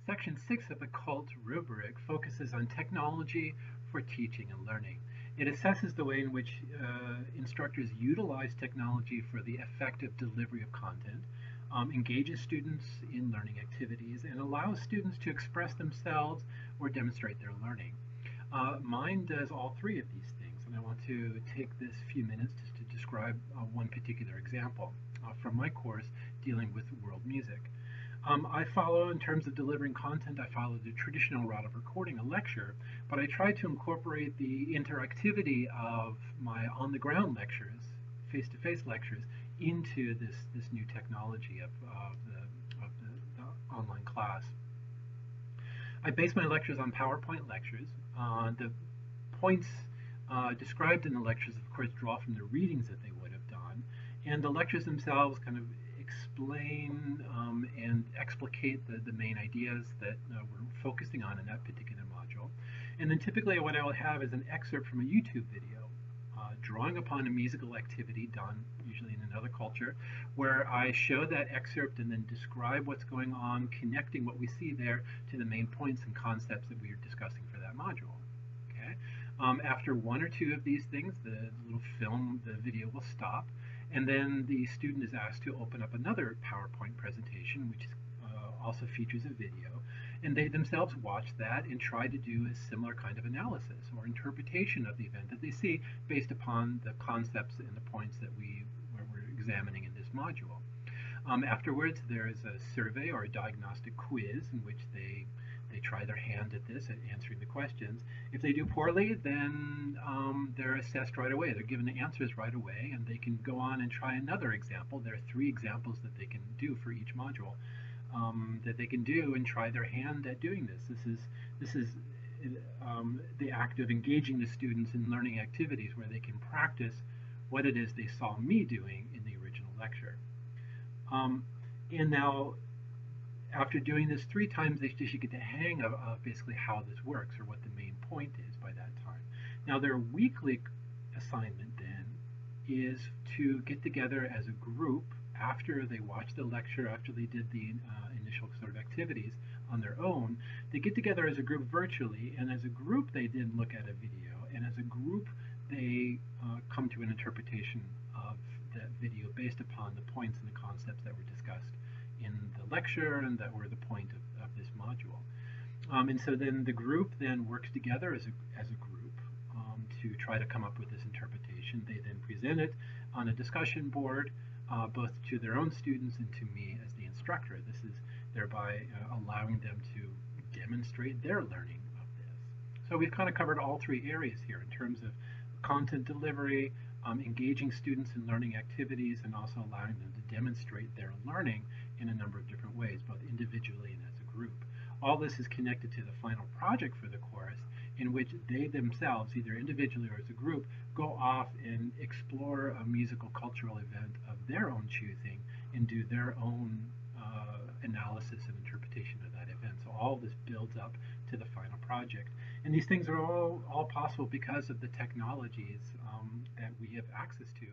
Section 6 of the CULT rubric focuses on technology for teaching and learning. It assesses the way in which instructors utilize technology for the effective delivery of content, engages students in learning activities, and allows students to express themselves or demonstrate their learning. Mine does all three of these things, and I want to take this few minutes just to describe one particular example from my course dealing with world music. I follow, in terms of delivering content, I follow the traditional route of recording a lecture, but I try to incorporate the interactivity of my on-the-ground lectures, face-to-face lectures, into this new technology of the online class. I base my lectures on PowerPoint lectures. The points described in the lectures, of course, draw from the readings that they would have done, and the lectures themselves kind of explain and explicate the main ideas that we're focusing on in that particular module. And then typically what I will have is an excerpt from a YouTube video drawing upon a musical activity done usually in another culture, where I show that excerpt and then describe what's going on, connecting what we see there to the main points and concepts that we are discussing for that module. Okay? After one or two of these things, the little film, the video will stop, and then the student is asked to open up another PowerPoint presentation, which also features a video, and they themselves watch that and try to do a similar kind of analysis or interpretation of the event that they see based upon the concepts and the points that we're examining in this module. Afterwards, there is a survey or a diagnostic quiz in which they try their hand at this, at answering the questions. If they do poorly, then they're assessed right away. They're given the answers right away, and they can go on and try another example. There are 3 examples that they can do for each module that they can do and try their hand at doing this. This is the act of engaging the students in learning activities where they can practice what it is they saw me doing in the original lecture. And now, after doing this 3 times, they should get the hang of basically how this works or what the main point is by that time. Now, their weekly assignment then is to get together as a group after they watched the lecture, after they did the initial sort of activities on their own. They get together as a group virtually, and as a group they then look at a video, and as a group they come to an interpretation of that video based upon the points and the concepts that were discussed in the lecture and that were the point of this module. And so then the group then works together as a group to try to come up with this interpretation. They then present it on a discussion board, both to their own students and to me as the instructor. This is thereby allowing them to demonstrate their learning of this. So we've kind of covered all 3 areas here in terms of content delivery, engaging students in learning activities, and also allowing them to demonstrate their learning in a number of different ways, both individually and as a group. All this is connected to the final project for the course, in which they themselves, either individually or as a group, go off and explore a musical cultural event of their own choosing and do their own analysis and interpretation of that event. So all this builds up to the final project. And these things are all possible because of the technologies that we have access to